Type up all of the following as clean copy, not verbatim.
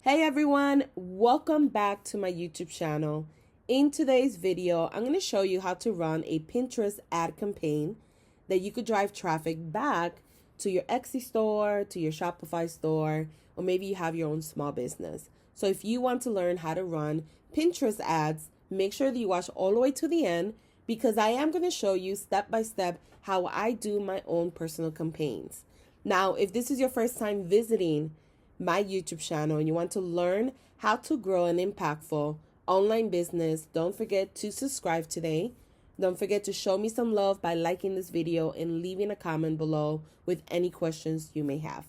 Hey everyone, welcome back to my YouTube channel. In today's video, I'm going to show you how to run a Pinterest ad campaign that you could drive traffic back to your Etsy store, to your Shopify store, or maybe you have your own small business. So if you want to learn how to run Pinterest ads, make sure that you watch all the way to the end because I am going to show you step by step how I do my own personal campaigns. Now, if this is your first time visiting my YouTube channel and you want to learn how to grow an impactful online business, don't forget to subscribe today. Don't forget to show me some love by liking this video and leaving a comment below with any questions you may have.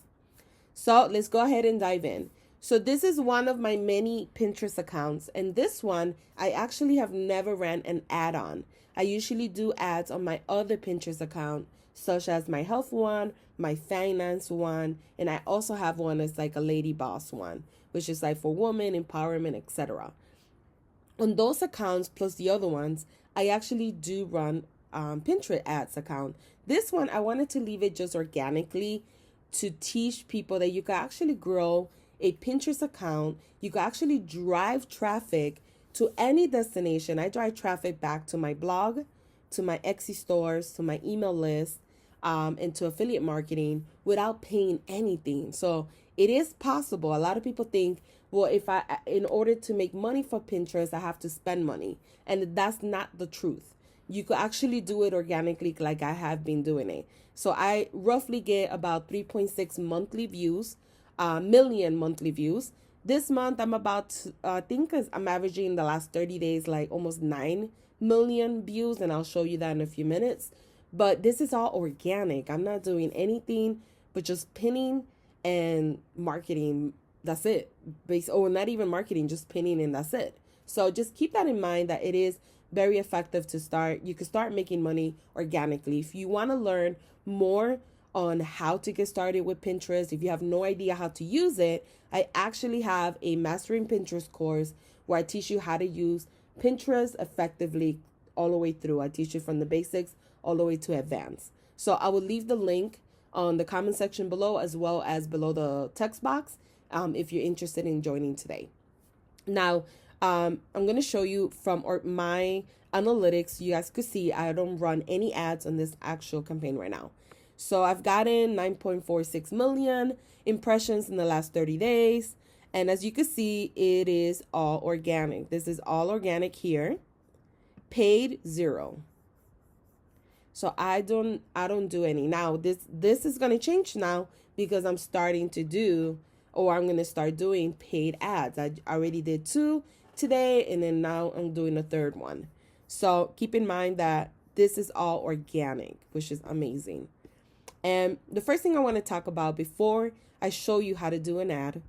So let's go ahead and dive in. So this is one of my many Pinterest accounts, and this one I actually have never ran an ad on. I usually do ads on my other Pinterest account, such as my health one, my finance one, and I also have one that's like a lady boss one, which is like for women empowerment, etc. On those accounts plus the other ones, I actually do run Pinterest ads account. This one I wanted to leave it just organically to teach people that you can actually grow a Pinterest account. You can actually drive traffic to any destination. I drive traffic back to my blog, to my Etsy stores, to my email list, and to affiliate marketing without paying anything. So it is possible. A lot of people think, well, in order to make money for Pinterest, I have to spend money. And that's not the truth. You could actually do it organically like I have been doing it. So I roughly get about 3.6 monthly views, million monthly views. This month I'm I think I'm averaging in the last 30 days like almost 9 million views, and I'll show you that in a few minutes. But this is all organic. I'm not doing anything but just pinning and marketing. That's it. Not even marketing, just pinning and that's it. So just keep that in mind that it is very effective to start. You can start making money organically. If you want to learn more on how to get started with Pinterest, if you have no idea how to use it, I actually have a Mastering Pinterest course where I teach you how to use Pinterest effectively all the way through. I teach you from the basics all the way to advanced. So I will leave the link on the comment section below as well as below the text box if you're interested in joining today. Now, I'm going to show you from my analytics. You guys could see I don't run any ads on this actual campaign right now. So I've gotten 9.46 million impressions in the last 30 days. And as you can see, it is all organic. This is all organic here. Paid 0. So I don't do any. Now this is going to change now because I'm starting to do, or I'm going to start doing paid ads. I already did 2 today, and then now I'm doing a third one. So keep in mind that this is all organic, which is amazing. And the first thing I want to talk about before I show you how to do an ad,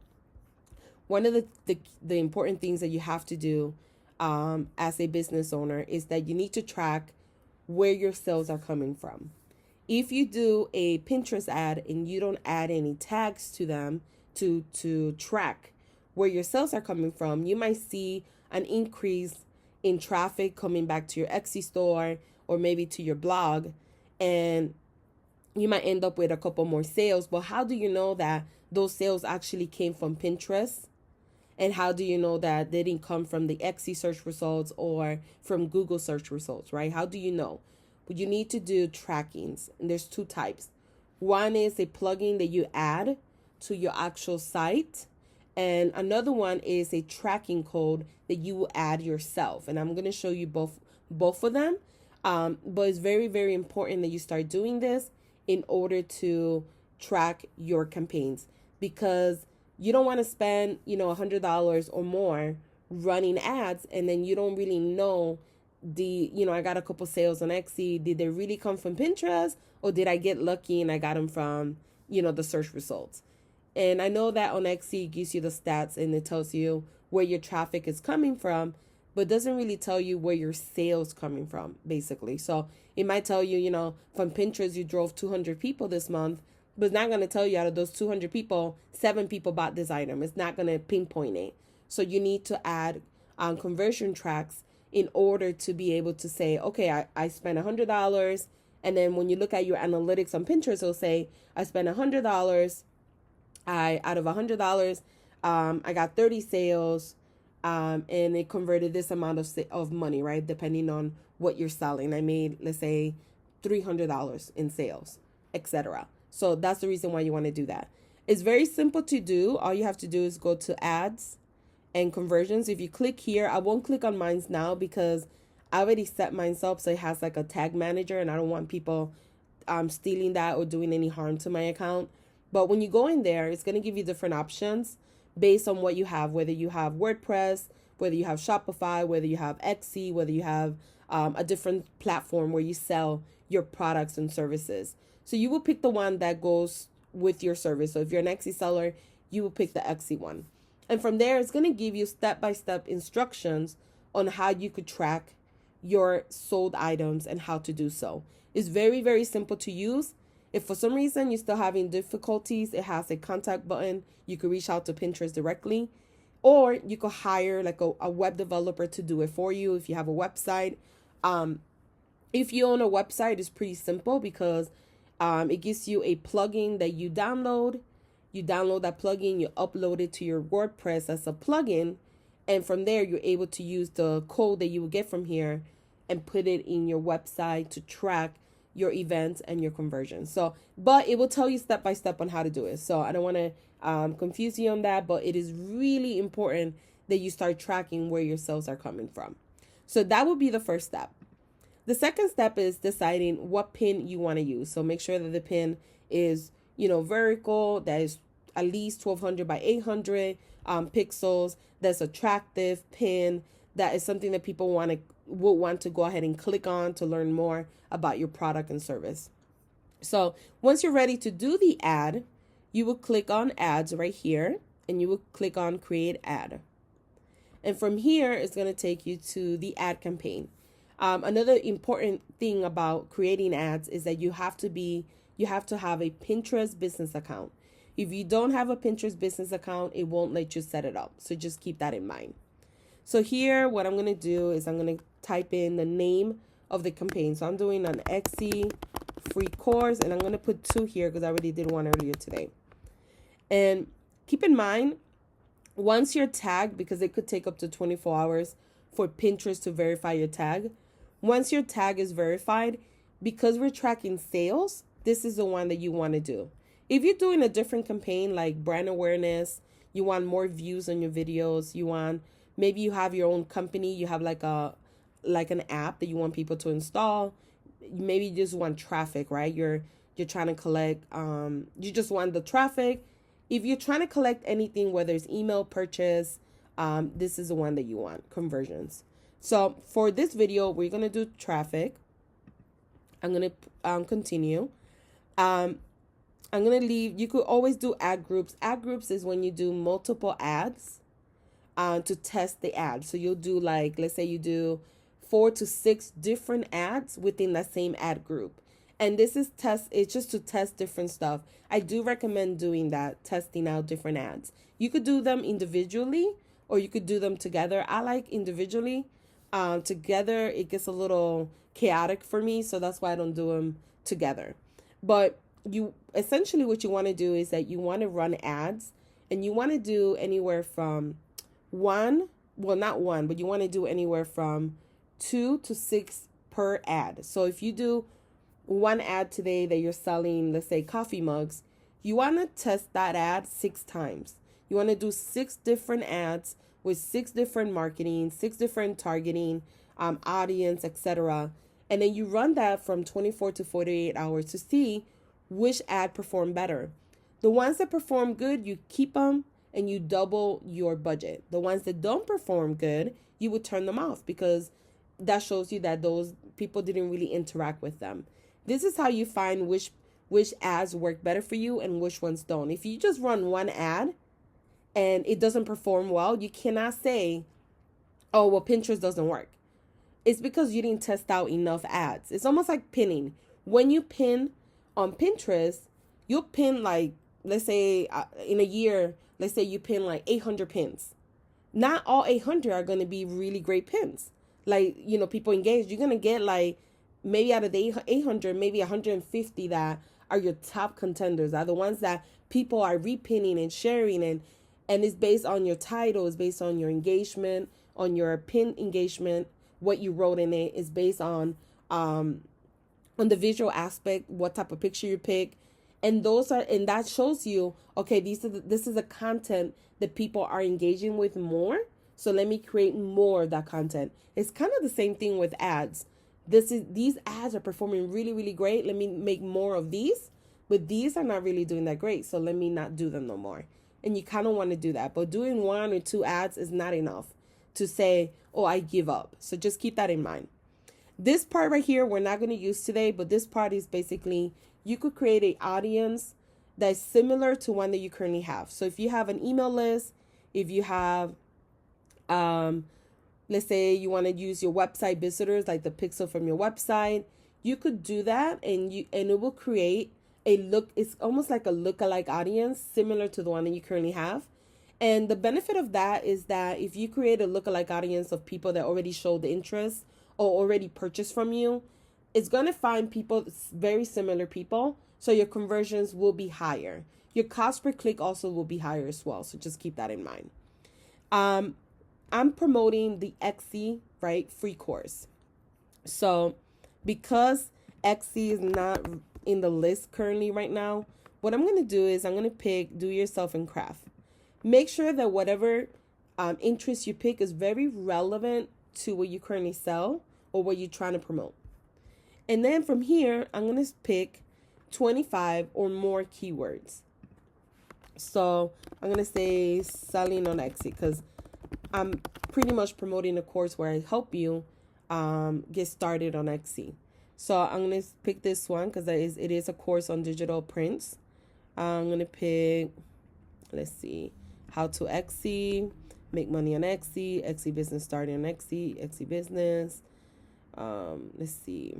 one of the important things that you have to do as a business owner is that you need to track where your sales are coming from. If you do a Pinterest ad and you don't add any tags to them to track where your sales are coming from, you might see an increase in traffic coming back to your Etsy store or maybe to your blog, and you might end up with a couple more sales. But how do you know that those sales actually came from Pinterest? And how do you know that they didn't come from the Etsy search results or from Google search results, right? How do you know? Well, you need to do trackings, and there's 2 types. One is a plugin that you add to your actual site, and another one is a tracking code that you will add yourself. And I'm going to show you both of them. But it's very, very important that you start doing this in order to track your campaigns, because you don't want to spend, $100 or more running ads, and then you don't really know I got a couple sales on Etsy. Did they really come from Pinterest, or did I get lucky and I got them from, the search results? And I know that on Etsy it gives you the stats and it tells you where your traffic is coming from, but doesn't really tell you where your sales coming from, basically. So it might tell you, from Pinterest you drove 200 people this month, but it's not going to tell you out of those 200 people, 7 people bought this item. It's not going to pinpoint it. So you need to add conversion tracks in order to be able to say, okay, I spent $100. And then when you look at your analytics on Pinterest, it'll say, I spent $100. Out of $100, I got 30 sales, and it converted this amount of money, right? Depending on what you're selling. I made, let's say, $300 in sales, etc. So that's the reason why you want to do that. It's very simple to do. All you have to do is go to ads and conversions. If you click here, I won't click on mine now because I already set mine up so it has like a tag manager, and I don't want people stealing that or doing any harm to my account. But when you go in there, it's going to give you different options based on what you have, whether you have WordPress, whether you have Shopify, whether you have Etsy, whether you have a different platform where you sell your products and services. So you will pick the one that goes with your service. So if you're an Etsy seller, you will pick the Etsy one. And from there, it's going to give you step-by-step instructions on how you could track your sold items and how to do so. It's very, very simple to use. If for some reason you're still having difficulties, it has a contact button. You could reach out to Pinterest directly, or you could hire like a web developer to do it for you if you have a website. If you own a website, it's pretty simple because it gives you a plugin that you download. You download that plugin, you upload it to your WordPress as a plugin, and from there you're able to use the code that you will get from here and put it in your website to track your events and your conversions. So, but it will tell you step by step on how to do it. So I don't want to confuse you on that, but it is really important that you start tracking where your sales are coming from. So that would be the first step. The second step is deciding what pin you want to use. So make sure that the pin is, vertical, that is at least 1200 by 800 pixels. That's attractive pin. That is something that people will want to go ahead and click on to learn more about your product and service. So once you're ready to do the ad, you will click on ads right here, and you will click on create ad. And from here, it's going to take you to the ad campaign. Another important thing about creating ads is that you have to have a Pinterest business account. If you don't have a Pinterest business account, it won't let you set it up. So just keep that in mind. So here, what I'm going to do is I'm going to type in the name of the campaign. So I'm doing an Etsy free course, and I'm going to put 2 here because I already did one earlier today. And keep in mind, once you're tagged, because it could take up to 24 hours for Pinterest to verify your tag. Once your tag is verified, because we're tracking sales, this is the one that you want to do. If you're doing a different campaign like brand awareness, you want more views on your videos, maybe you have your own company, you have like an app that you want people to install. Maybe you just want traffic, right? You're trying to collect, you just want the traffic. If you're trying to collect anything, whether it's email purchase, this is the one that you want, conversions. So for this video, we're going to do traffic. I'm going to continue. I'm going to leave, you could always do ad groups. Ad groups is when you do multiple ads to test the ad. So you'll do let's say you do 4 to 6 different ads within that same ad group. And this is it's just to test different stuff. I do recommend doing that, testing out different ads. You could do them individually or you could do them together. I like individually. Together, it gets a little chaotic for me, so that's why I don't do them together. But essentially what you want to do is that you want to run ads, and you want to do anywhere from you want to do anywhere from 2 to 6 per ad. So if you do one ad today that you're selling, let's say coffee mugs, you want to test that ad 6 times. You want to do 6 different ads with 6 different marketing, 6 different targeting, audience, etc. And then you run that from 24 to 48 hours to see which ad performed better. The ones that perform good, you keep them and you double your budget. The ones that don't perform good, you would turn them off because that shows you that those people didn't really interact with them. This is how you find which ads work better for you and which ones don't. If you just run one ad and it doesn't perform well, you cannot say, oh, well, Pinterest doesn't work. It's because you didn't test out enough ads. It's almost like pinning. When you pin on Pinterest, you'll pin let's say in a year, let's say you pin 800 pins. Not all 800 are going to be really great pins. People engaged. You're going to get maybe out of the 800, maybe 150 that are your top contenders, are the ones that people are repinning and sharing And it's based on your title, it's based on your engagement, on your pin engagement, what you wrote in it is based on the visual aspect, what type of picture you pick. And that shows you, okay, this is a content that people are engaging with more. So let me create more of that content. It's kind of the same thing with ads. These ads are performing really, really great. Let me make more of these, but these are not really doing that great. So let me not do them no more. And you kind of want to do that, but doing 1 or 2 ads is not enough to say, oh, I give up. So just keep that in mind. This part right here, we're not going to use today, but this part is basically, you could create an audience that's similar to one that you currently have. So if you have an email list, if you have, let's say you want to use your website visitors, like the pixel from your website, you could do that, and it will create it's almost like a lookalike audience similar to the one that you currently have. And the benefit of that is that if you create a lookalike audience of people that already showed the interest or already purchased from you, it's going to find people, very similar people. So your conversions will be higher. Your cost per click also will be higher as well. So just keep that in mind. I'm promoting the Etsy, right, free course. So because Etsy is not in the list currently right now, what I'm going to do is I'm going to pick do yourself and craft. Make sure that whatever interest you pick is very relevant to what you currently sell or what you're trying to promote. And then from here, I'm going to pick 25 or more keywords. So I'm going to say selling on Etsy because I'm pretty much promoting a course where I help you get started on Etsy. So I'm going to pick this one because it is a course on digital prints. I'm going to pick, let's see, how to Etsy, make money on Etsy, Etsy business starting on Etsy, Etsy business. Let's see.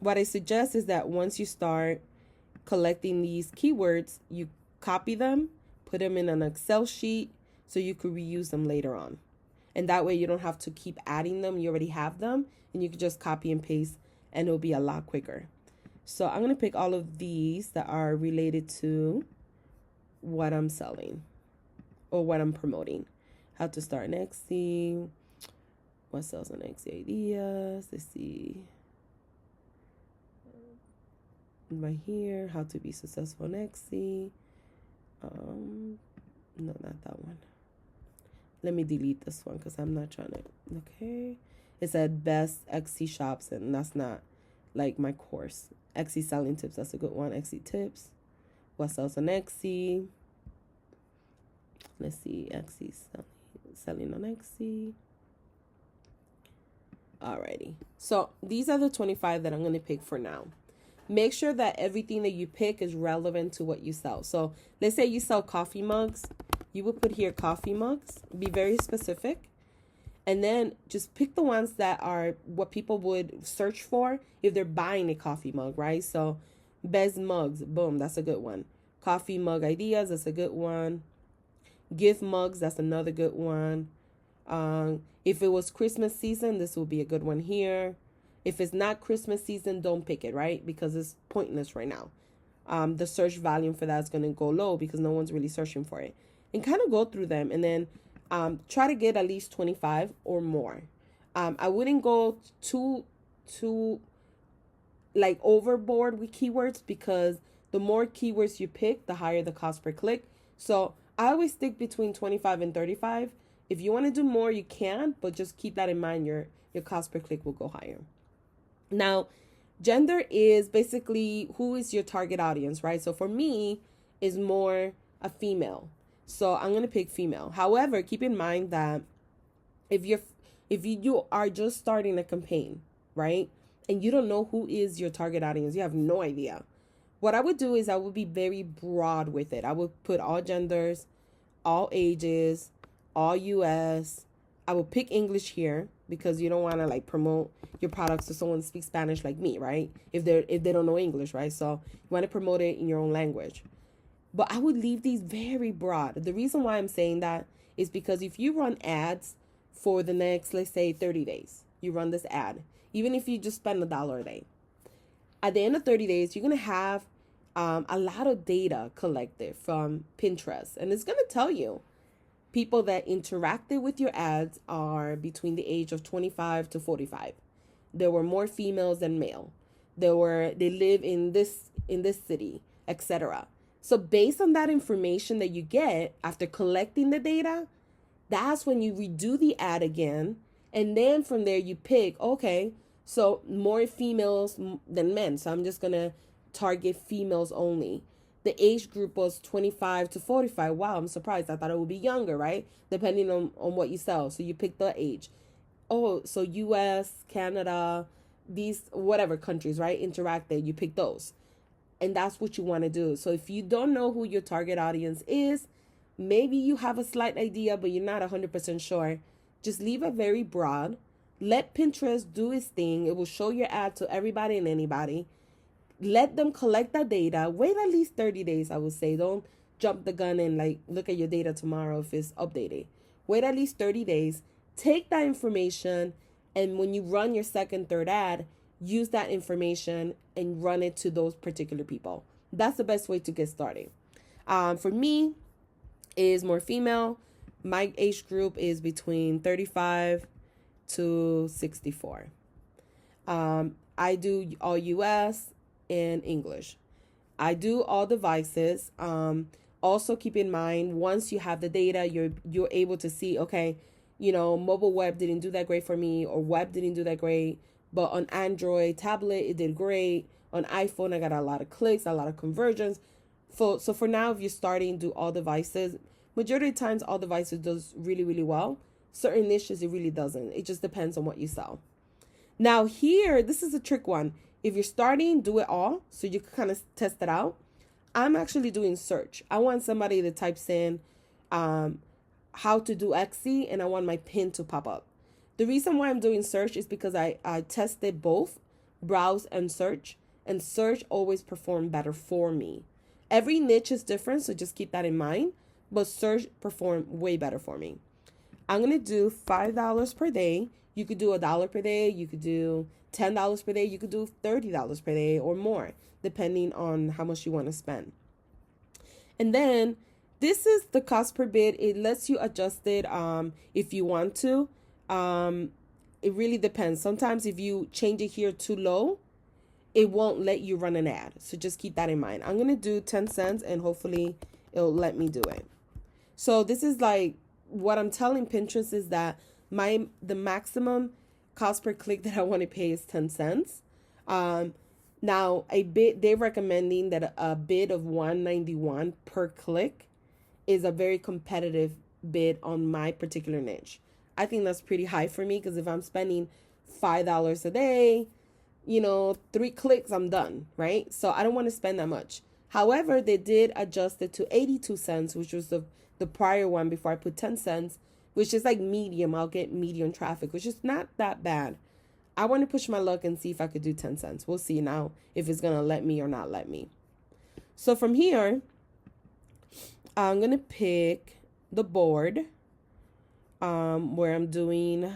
What I suggest is that once you start collecting these keywords, you copy them, put them in an Excel sheet so you could reuse them later on. And that way you don't have to keep adding them. You already have them and you can just copy and paste and it'll be a lot quicker. So I'm going to pick all of these that are related to what I'm selling or what I'm promoting. How to start an Etsy, what sells on Etsy ideas. Let's see. Right here, how to be successful on Etsy. No, not that one. Let me delete this one because I'm not trying to. Okay. It said best Etsy shops, and that's not like my course. Etsy selling tips, that's a good one. Etsy tips. What sells on Etsy? Let's see. Etsy selling on Etsy. Alrighty. So these are the 25 that I'm going to pick for now. Make sure that everything that you pick is relevant to what you sell. So let's say you sell coffee mugs. You would put here coffee mugs. Be very specific. And then just pick the ones that are what people would search for if they're buying a coffee mug, right? So best mugs, boom, that's a good one. Coffee mug ideas, that's a good one. Gift mugs, that's another good one. If it was Christmas season, this would be a good one here. If it's not Christmas season, don't pick it, right? Because it's pointless right now. The search volume for that is going to go low because no one's really searching for it. And kind of go through them and then try to get at least 25 or more. I wouldn't go too like overboard with keywords because the more keywords you pick, the higher the cost per click. So I always stick between 25 and 35. If you want to do more, you can, but just keep that in mind. Your cost per click will go higher. Now, gender is basically who is your target audience, right? So for me, is more a female. So I'm going to pick female. However, keep in mind that if you are just starting a campaign, right? And you don't know who is your target audience, you have no idea. What I would do is I would be very broad with it. I would put all genders, all ages, all US. I would pick English here because you don't want to like promote your products to someone who speaks Spanish like me, right? If they don't know English, right? So you want to promote it in your own language. But I would leave these very broad. The reason why I'm saying that is because if you run ads for the next, let's say 30 days, you run this ad, even if you just spend $1 a day, at the end of 30 days, you're going to have a lot of data collected from Pinterest. And it's going to tell you people that interacted with your ads are between the age of 25 to 45. There were more females than male. They live in this city, etc. So based on that information that you get after collecting the data, that's when you redo the ad again. And then from there you pick, okay, so more females than men. So I'm just going to target females only. The age group was 25 to 45. Wow, I'm surprised. I thought it would be younger, right? Depending on what you sell. So you pick the age. Oh, so US, Canada, these whatever countries, right? Interacted. You pick those. And that's what you want to do. So if you don't know who your target audience is, maybe you have a slight idea, but you're not 100% sure. Just leave it very broad. Let Pinterest do its thing. It will show your ad to everybody and anybody. Let them collect that data. Wait at least 30 days, I would say. Don't jump the gun and like look at your data tomorrow if it's updated. Wait at least 30 days. Take that information, and when you run your second, third ad, use that information and run it to those particular people. That's the best way to get started. For me, is more female. My age group is between 35 to 64. I do all US and English. I do all devices. Also keep in mind, once you have the data, you're able to see, okay, mobile web didn't do that great for me, or web didn't do that great, but on Android tablet it did great. On iPhone I got a lot of clicks, a lot of conversions. So for now, if you're starting, do all devices. Majority of times all devices does really, really well. Certain niches it really doesn't. It just depends on what you sell. Now here, this is a trick one. If you're starting, do it all so you can kind of test it out. I'm actually doing search. I want somebody that types in how to do Etsy, and I want my pin to pop up. The reason why I'm doing search is because I tested both browse and search always performed better for me. Every niche is different, so just keep that in mind, but search performed way better for me. I'm going to do $5 per day. You could do $1 per day. You could do $10 per day. You could do $30 per day or more, depending on how much you want to spend. And then this is the cost per bid. It lets you adjust it if you want to. It really depends. Sometimes if you change it here too low, it won't let you run an ad. So just keep that in mind. I'm going to do 10 cents and hopefully it'll let me do it. So this is like what I'm telling Pinterest is that the maximum cost per click that I want to pay is 10 cents. Now they're recommending that a bid of $1.91 per click is a very competitive bid on my particular niche. I think that's pretty high for me, because if I'm spending $5 a day, 3 clicks, I'm done, right? So I don't want to spend that much. However, they did adjust it to 82 cents, which was the prior one before I put 10 cents, which is like medium. I'll get medium traffic, which is not that bad. I want to push my luck and see if I could do 10 cents. We'll see now if it's going to let me or not let me. So from here, I'm going to pick the board where I'm doing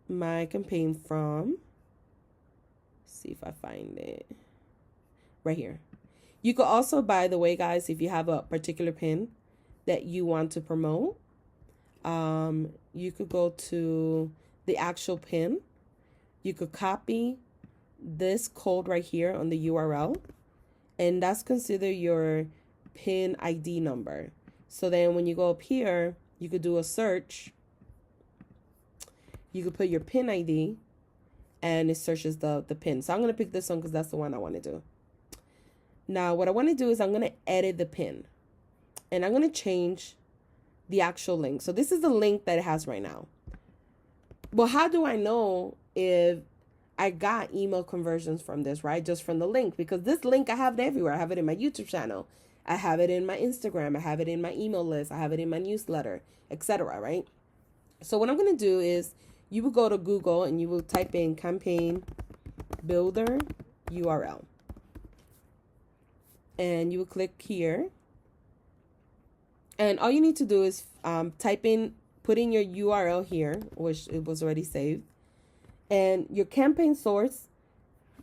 my campaign from. See if I find it right here. You could also, by the way, guys, if you have a particular pin that you want to promote, you could go to the actual pin. You could copy this code right here on the URL, and that's considered your pin ID number. So then when you go up here, you could do a search. You could put your pin ID and it searches the pin. So I'm going to pick this one because that's the one I want to do. Now what I want to do is I'm going to edit the pin, and I'm going to change the actual link. So this is the link that it has right now. Well, how do I know if I got email conversions from this, right? Just from the link, because this link, I have it everywhere. I have it in my YouTube channel. I have it in my Instagram. I have it in my email list. I have it in my newsletter, etc. Right? So what I'm going to do is you will go to Google and you will type in campaign builder URL. And you will click here. And all you need to do is put in your URL here, which it was already saved. And your campaign source,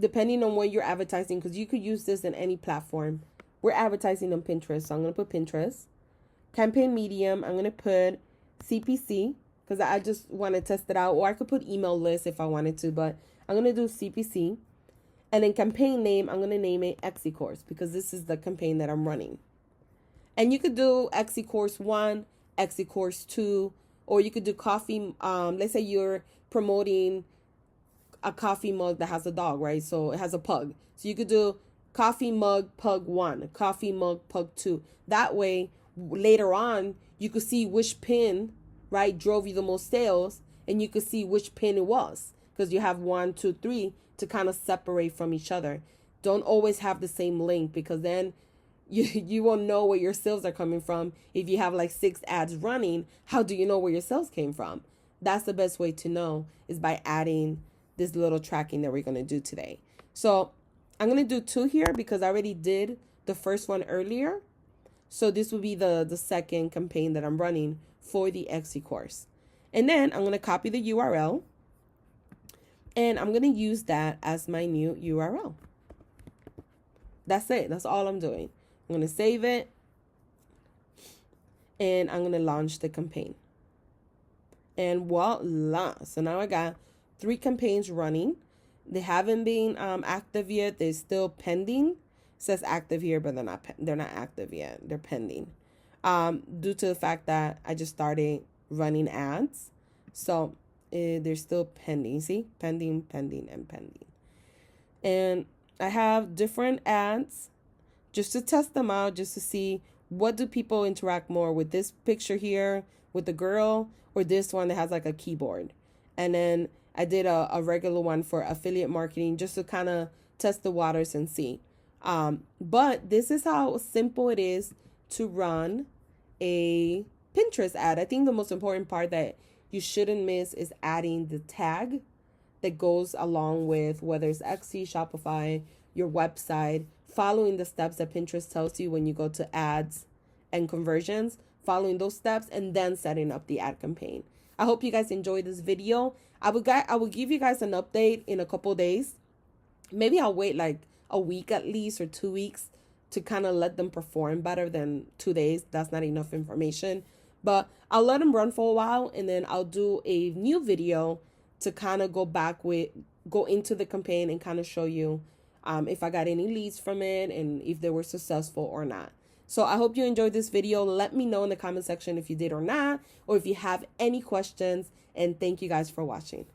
depending on what you're advertising, because you could use this in any platform. We're advertising on Pinterest, so I'm going to put Pinterest. campaign medium, I'm going to put CPC because I just want to test it out. Or I could put email list if I wanted to, but I'm going to do CPC. And then campaign name, I'm going to name it Exi Course because this is the campaign that I'm running. And you could do Exi Course 1, Exi Course 2, or you could do coffee. Let's say you're promoting a coffee mug that has a dog, right? So it has a pug. So you could do coffee mug pug 1, coffee mug pug 2. That way, later on, you could see which pin, right, drove you the most sales, and you could see which pin it was because you have 1, 2, 3 to kind of separate from each other. Don't always have the same link because then you won't know where your sales are coming from. If you have like 6 ads running, how do you know where your sales came from? That's the best way to know is by adding this little tracking that we're going to do today. So I'm going to do 2 here because I already did the first one earlier. So this will be the second campaign that I'm running for the Exi course. And then I'm going to copy the URL and I'm going to use that as my new URL. That's it. That's all I'm doing. I'm going to save it and I'm going to launch the campaign. And voila. So now I got 3 campaigns running. They haven't been active yet. They're still pending. It says active here, but they're not active yet. They're pending. Due to the fact that I just started running ads. So they're still pending. See? Pending, pending, and pending. And I have different ads just to test them out, just to see what do people interact more with this picture here with the girl or this one that has like a keyboard. And then I did a regular one for affiliate marketing just to kind of test the waters and see. But this is how simple it is to run a Pinterest ad. I think the most important part that you shouldn't miss is adding the tag that goes along with whether it's Etsy, Shopify, your website, following the steps that Pinterest tells you when you go to ads and conversions, following those steps, and then setting up the ad campaign. I hope you guys enjoyed this video. I will give you guys an update in a couple days. Maybe I'll wait like a week at least or 2 weeks to kind of let them perform better than 2 days. That's not enough information. But I'll let them run for a while and then I'll do a new video to kind of go into the campaign and kind of show you if I got any leads from it and if they were successful or not. So I hope you enjoyed this video. Let me know in the comment section if you did or not, or if you have any questions. And thank you guys for watching.